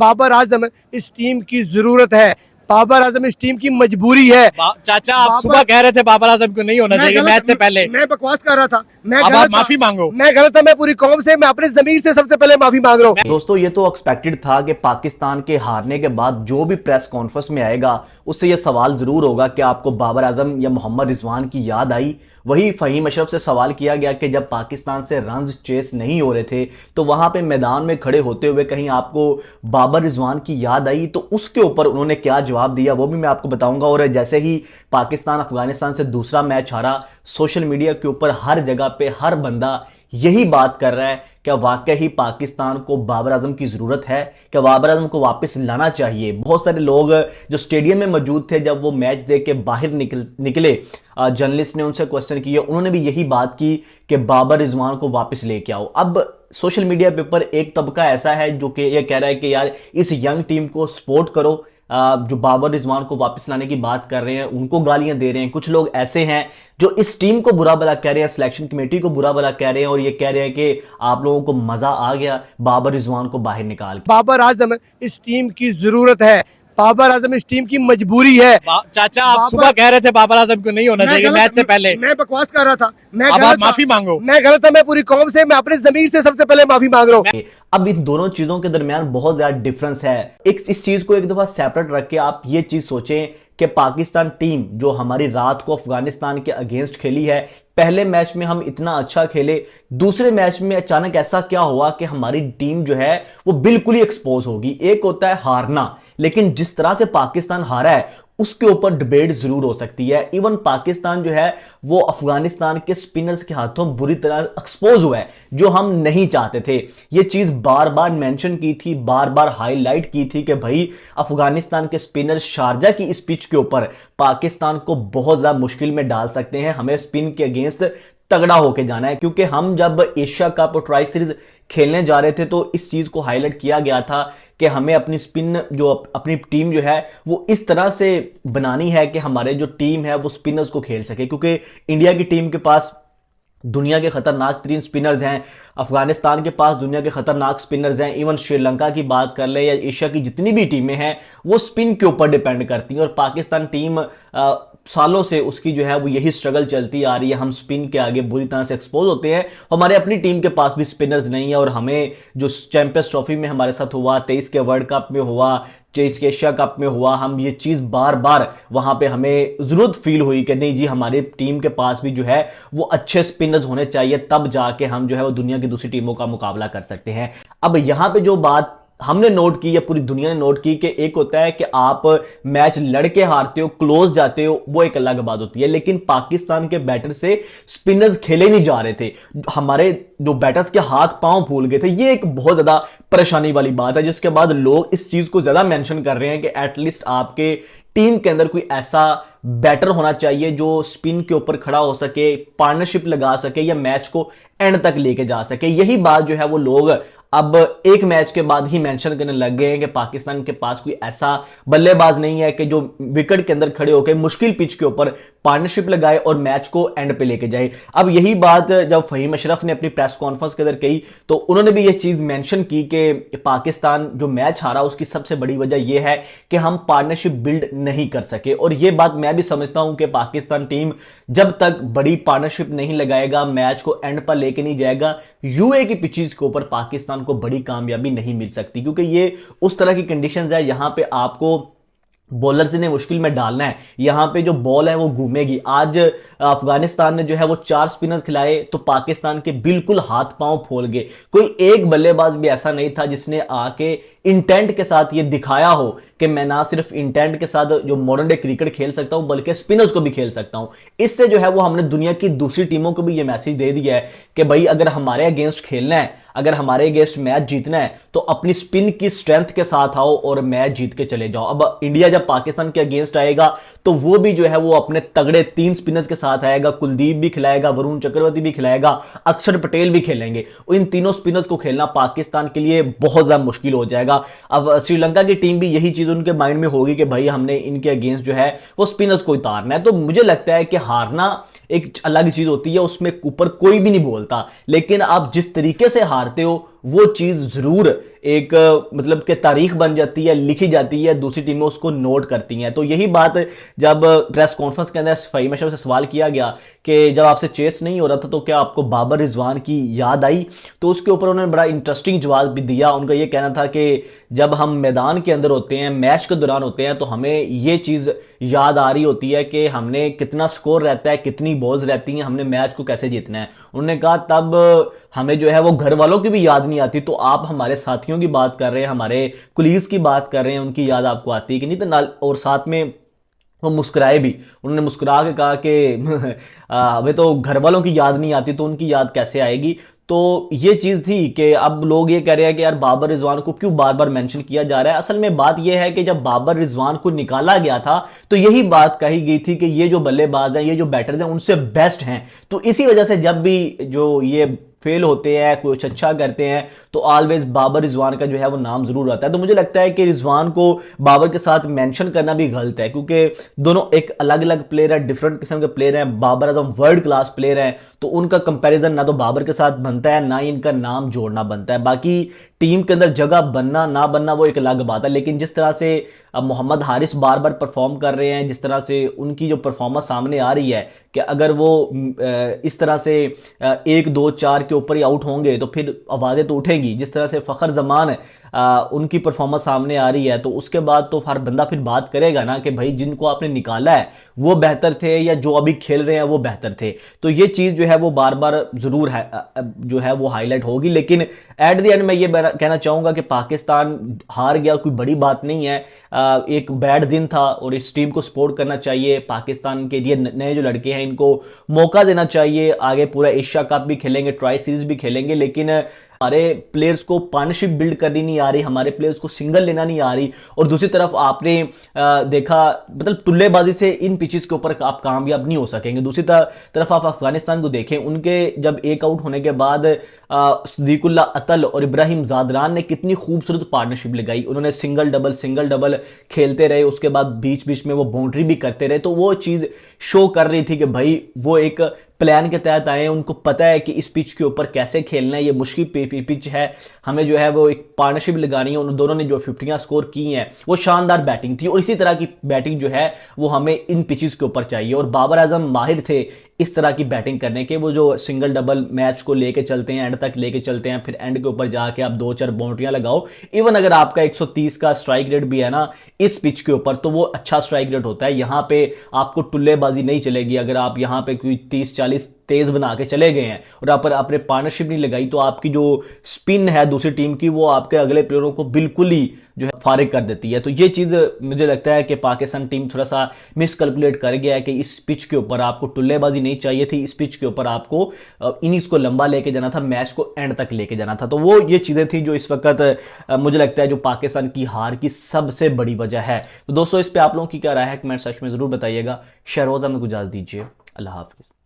बाबर आजम इस टीम की जरूरत है। बाबर आजम इस टीम की मजबूरी है। चाचा आप सुबह कह रहे थे बाबर आजम को नहीं होना चाहिए मैच से पहले। मैं बकवास कर रहा था। मैं अब गलत आप माफी था। मांगो। मैं गलत था। मैं पूरी कौम से, मैं अपने जमीर से सबसे पहले माफी मांग रहा हूँ। दोस्तों ये तो एक्सपेक्टेड था कि पाकिस्तान के हारने के बाद जो भी प्रेस कॉन्फ्रेंस में आएगा उससे ये सवाल जरूर होगा कि आपको बाबर आजम या मोहम्मद रिजवान की याद आई। वही फहीम अशरफ से सवाल किया गया कि जब पाकिस्तान से रन्स चेस नहीं हो रहे थे तो वहां पे मैदान में खड़े होते हुए कहीं आपको बाबर रिजवान की याद आई, तो उसके ऊपर उन्होंने क्या जवाब दिया वो भी मैं आपको बताऊंगा। और जैसे ही पाकिस्तान अफगानिस्तान से दूसरा मैच हारा, सोशल मीडिया के ऊपर हर जगह पे हर बंदा यही बात कर रहा है, क्या वाकई ही पाकिस्तान को बाबर आजम की जरूरत है, क्या बाबर आजम को वापस लाना चाहिए। बहुत सारे लोग जो स्टेडियम में मौजूद थे जब वो मैच देख के बाहर निकले जर्नलिस्ट ने उनसे क्वेश्चन किए, उन्होंने भी यही बात की कि बाबर रिजवान को वापस लेके आओ। अब सोशल मीडिया पे ऊपर एक तबका ऐसा है जो कि ये कह रहा है कि यार इस यंग टीम को सपोर्ट करो। जो बाबर रिजवान को वापस लाने की बात कर रहे हैं उनको गालियां दे रहे हैं। कुछ लोग ऐसे हैं जो इस टीम को बुरा भला कह रहे हैं, सिलेक्शन कमेटी को बुरा भला कह रहे हैं और ये कह रहे हैं कि आप लोगों को मजा आ गया बाबर रिजवान को बाहर निकाल के। बाबर आजम इस टीम की जरूरत है। बाबर आजम इस टीम की मजबूरी है। चाचा आप सुबह कह रहे थे बाबर आजम को नहीं होना चाहिए मैच से पहले। मैं बकवास कर रहा था। मैं अब गलत आप था। माफी मांगो। मैं गलत था। मैं पूरी कौम से, मैं अपने जमीर से सबसे पहले माफी मांग रहा हूँ। अब इन दोनों चीजों के दरमियान बहुत ज्यादा डिफरेंस है। इस चीज को एक दफा सेपरेट रख के आप ये चीज सोचें कि पाकिस्तान टीम जो हमारी रात को अफगानिस्तान के अगेंस्ट खेली है, पहले मैच में हम इतना अच्छा खेले, दूसरे मैच में अचानक ऐसा क्या हुआ कि हमारी टीम जो है वो बिल्कुल ही एक्सपोज होगी। एक होता है हारना, लेकिन जिस तरह से पाकिस्तान हारा है उसके ऊपर डिबेट जरूर हो सकती है। इवन पाकिस्तान जो है वो अफगानिस्तान के स्पिनर्स के हाथों बुरी तरह एक्सपोज हुआ है, जो हम नहीं चाहते थे। ये चीज बार बार मेंशन की थी, बार बार हाईलाइट की थी कि भाई अफगानिस्तान के स्पिनर्स शारजा की इस पिच के ऊपर पाकिस्तान को बहुत ज्यादा मुश्किल में डाल सकते हैं। हमें स्पिन के अगेंस्ट तगड़ा होके जाना है, क्योंकि हम जब एशिया कप और ट्राई सीरीज खेलने जा रहे थे तो इस चीज को हाईलाइट किया गया था कि हमें अपनी स्पिन जो अपनी टीम जो है वो इस तरह से बनानी है कि हमारे जो टीम है वो स्पिनर्स को खेल सके, क्योंकि इंडिया की टीम के पास दुनिया के खतरनाक तरीन स्पिनर्स हैं, अफगानिस्तान के पास दुनिया के खतरनाक स्पिनर्स हैं, इवन श्रीलंका की बात कर ले या एशिया की जितनी भी टीमें हैं वो स्पिन के ऊपर डिपेंड करती हैं। और पाकिस्तान टीम सालों से उसकी जो है वो यही स्ट्रगल चलती आ रही है, हम स्पिन के आगे बुरी तरह से एक्सपोज होते हैं। हमारे अपनी टीम के पास भी स्पिनर्स नहीं है और हमें जो चैंपियंस ट्रॉफी में हमारे साथ हुआ, 23 के वर्ल्ड कप में हुआ, 23 के एशिया कप में हुआ, हम ये चीज बार बार वहां पे हमें जरूरत फील हुई कि नहीं जी हमारी टीम के पास भी जो है वो अच्छे स्पिनर्स होने चाहिए, तब जाके हम जो है वो दुनिया की दूसरी टीमों का मुकाबला कर सकते हैं। अब यहां पे जो बात हमने नोट की या पूरी दुनिया ने नोट की कि एक होता है कि आप मैच लड़के हारते हो, क्लोज जाते हो, वो एक अलग बात होती है। लेकिन पाकिस्तान के बैटर से स्पिनर्स खेले नहीं जा रहे थे, हमारे जो बैटर्स के हाथ पांव फूल गए थे। ये एक बहुत ज्यादा परेशानी वाली बात है, जिसके बाद लोग इस चीज को ज्यादा मेंशन कर रहे हैं कि एटलीस्ट आपके टीम के अंदर कोई ऐसा बैटर होना चाहिए जो स्पिन के ऊपर खड़ा हो सके, पार्टनरशिप लगा सके या मैच को एंड तक लेके जा सके। यही बात जो है वो लोग अब एक मैच के बाद ही मेंशन करने लग गए हैं कि पाकिस्तान के पास कोई ऐसा बल्लेबाज नहीं है कि जो विकेट के अंदर खड़े होकर मुश्किल पिच के ऊपर पार्टनरशिप लगाए और मैच को एंड पे लेके जाए। अब यही बात जब फहीम अशरफ ने अपनी प्रेस कॉन्फ्रेंस के अंदर कही तो उन्होंने भी यह चीज मेंशन की कि पाकिस्तान जो मैच हारा उसकी सबसे बड़ी वजह यह है कि हम पार्टनरशिप बिल्ड नहीं कर सके। और यह बात मैं भी समझता हूं कि पाकिस्तान टीम जब तक बड़ी पार्टनरशिप नहीं लगाएगा, मैच को एंड पर लेके नहीं जाएगा, यूए की पिचेस के ऊपर पाकिस्तान को बड़ी कामयाबी नहीं मिल सकती, क्योंकि ये उस तरह की कंडीशंस है यहां पे आपको बॉलर ने मुश्किल में डालना है। यहां पे जो बॉल है वो घूमेगी। आज अफगानिस्तान ने जो है वो 4 स्पिनर्स खिलाए तो पाकिस्तान के बिल्कुल हाथ पांव फोल गए। कोई एक बल्लेबाज भी ऐसा नहीं था जिसने आके इंटेंट के साथ ये दिखाया हो कि मैं ना सिर्फ इंटेंट के साथ जो मॉडर्न डे क्रिकेट खेल सकता हूं बल्कि स्पिनर्स को भी खेल सकता हूं। इससे जो है वो हमने दुनिया की दूसरी टीमों को भी ये मैसेज दे दिया है कि भाई अगर हमारे अगेंस्ट खेलना है, अगर हमारे अगेंस्ट मैच जीतना है तो अपनी स्पिन की स्ट्रेंथ के साथ आओ और मैच जीत के चले जाओ। अब इंडिया जब पाकिस्तान के अगेंस्ट आएगा तो वो भी जो है वो अपने तगड़े 3 स्पिनर्स के साथ आएगा। कुलदीप भी खिलाएगा, वरुण चक्रवर्ती भी खिलाएगा, अक्षर पटेल भी खेलेंगे। इन तीनों स्पिनर्स को खेलना पाकिस्तान के लिए बहुत ज्यादा मुश्किल हो जाएगा। अब श्रीलंका की टीम भी यही चीज उनके माइंड में होगी कि भाई हमने इनके अगेंस्ट जो है वो स्पिनर्स को उतारना है। तो मुझे लगता है कि हारना एक अलग चीज होती है, उसमें ऊपर कोई भी नहीं बोलता, लेकिन आप जिस तरीके से हारते हो वो चीज जरूर एक मतलब कि तारीख बन जाती है, लिखी जाती है, दूसरी टीमें उसको नोट करती हैं। तो यही बात जब प्रेस कॉन्फ्रेंस के अंदर फहीम अशरफ से सवाल किया गया कि जब आपसे चेस नहीं हो रहा था तो क्या आपको बाबर रिजवान की याद आई, तो उसके ऊपर उन्होंने बड़ा इंटरेस्टिंग जवाब भी दिया। उनका ये कहना था कि जब हम मैदान के अंदर होते हैं, मैच के दौरान होते हैं, तो हमें ये चीज़ याद आ रही होती है कि हमने कितना स्कोर रहता है, कितनी बॉल्स रहती हैं, हमने मैच को कैसे जीतना है। उन्होंने कहा तब हमें जो है वो घर वालों की भी याद नहीं आती, तो आप हमारे साथियों की बात कर रहे हैं, हमारे कुलीग्स की बात कर रहे हैं, उनकी याद आपको आती है कि नहीं। तो और साथ में वो मुस्कुराए भी, उन्होंने मुस्कुरा के कहा कि हमें तो घर वालों की याद नहीं आती, तो उनकी याद कैसे आएगी। तो ये चीज़ थी कि अब लोग ये कह रहे हैं कि यार बाबर रिजवान को क्यों बार बार मेंशन किया जा रहा है। असल में बात यह है कि जब बाबर रिजवान को निकाला गया था तो यही बात कही गई थी कि ये जो बल्लेबाज हैं, ये जो बैटर हैं, उनसे बेस्ट हैं। तो इसी वजह से जब भी जो ये फेल होते हैं, कुछ अच्छा करते हैं, तो ऑलवेज बाबर रिजवान का जो है वो नाम जरूर आता है। तो मुझे लगता है कि रिजवान को बाबर के साथ मेंशन करना भी गलत है, क्योंकि दोनों एक अलग अलग प्लेयर है, डिफरेंट किस्म के प्लेयर हैं। Babar Azam world class player हैं, तो उनका कंपैरिजन ना तो बाबर के साथ बनता है, ना ही इनका नाम जोड़ना बनता है। बाकी टीम के अंदर जगह बनना ना बनना वो एक अलग बात है, लेकिन जिस तरह से अब मोहम्मद हारिस बार बार परफॉर्म कर रहे हैं, जिस तरह से उनकी जो परफॉर्मेंस सामने आ रही है कि अगर वो इस तरह से 1-2-4 के ऊपर ही आउट होंगे तो फिर आवाज़ें तो उठेगी। जिस तरह से फ़खर जमान उनकी परफॉर्मेंस सामने आ रही है, तो उसके बाद तो हर बंदा फिर बात करेगा ना कि भाई जिनको आपने निकाला है वो बेहतर थे या जो अभी खेल रहे हैं वो बेहतर थे। तो ये चीज़ जो है वो बार बार ज़रूर है जो है वो हाईलाइट होगी। लेकिन एट द एंड मैं ये कहना चाहूँगा कि पाकिस्तान हार गया, कोई बड़ी बात नहीं है। एक बैड दिन था और इस टीम को सपोर्ट करना चाहिए। पाकिस्तान के लिए नए जो लड़के हैं इनको मौका देना चाहिए, आगे पूरा एशिया कप भी खेलेंगे, ट्राई सीरीज भी खेलेंगे। लेकिन हमारे प्लेयर्स को पार्टनरशिप बिल्ड करनी नहीं आ रही, हमारे प्लेयर्स को सिंगल लेना नहीं आ रही। और दूसरी तरफ आपने देखा मतलब टुल्लेबाजी से इन पिचेस के ऊपर आप कामयाब नहीं हो सकेंगे। दूसरी तरफ आप अफगानिस्तान को देखें, उनके जब एक आउट होने के बाद सदीकुल्ला अतल और इब्राहिम जादरान ने कितनी खूबसूरत पार्टनरशिप लगाई। उन्होंने सिंगल डबल खेलते रहे, उसके बाद बीच बीच में वो बाउंड्री भी करते रहे। तो वो चीज़ शो कर रही थी कि भाई वो एक प्लान के तहत आए हैं, उनको पता है कि इस पिच के ऊपर कैसे खेलना है, ये मुश्किल पिच है, हमें जो है वो एक पार्टनरशिप लगानी है। उन दोनों ने जो 50 स्कोर की हैं वो शानदार बैटिंग थी, और इसी तरह की बैटिंग जो है वो हमें इन पिचेस के ऊपर चाहिए। और बाबर आजम माहिर थे इस तरह की बैटिंग करने के, वो जो सिंगल डबल मैच को लेके चलते हैं, एंड तक लेके चलते हैं, फिर एंड के ऊपर जाके आप 2-4 बाउंड्रियां लगाओ। इवन अगर आपका 130 का स्ट्राइक रेट भी है ना इस पिच के ऊपर, तो वो अच्छा स्ट्राइक रेट होता है। यहां पे आपको टुल्लेबाजी नहीं चलेगी। अगर आप यहां पे कोई 30-40 तेज बना के चले गए हैं और आप आपने पार्टनरशिप नहीं लगाई, तो आपकी जो स्पिन है दूसरी टीम की वो आपके अगले प्लेयरों को बिल्कुल ही जो है फारिग कर देती है। तो ये चीज़ मुझे लगता है कि पाकिस्तान टीम थोड़ा सा मिसकैलकुलेट कर गया है कि इस पिच के ऊपर आपको टुल्लेबाजी नहीं चाहिए थी, इस पिच के ऊपर आपको इनिंग्स को लंबा लेके जाना था, मैच को एंड तक लेके जाना था। तो वो ये चीज़ें थी जो इस वक्त मुझे लगता है जो पाकिस्तान की हार की सबसे बड़ी वजह है। तो दोस्तों इस पर आप लोगों की क्या राय है कमेंट सेक्शन में ज़रूर बताइएगा। शहरोज़ हमें इजाज़त दीजिए। अल्लाह हाफिज़।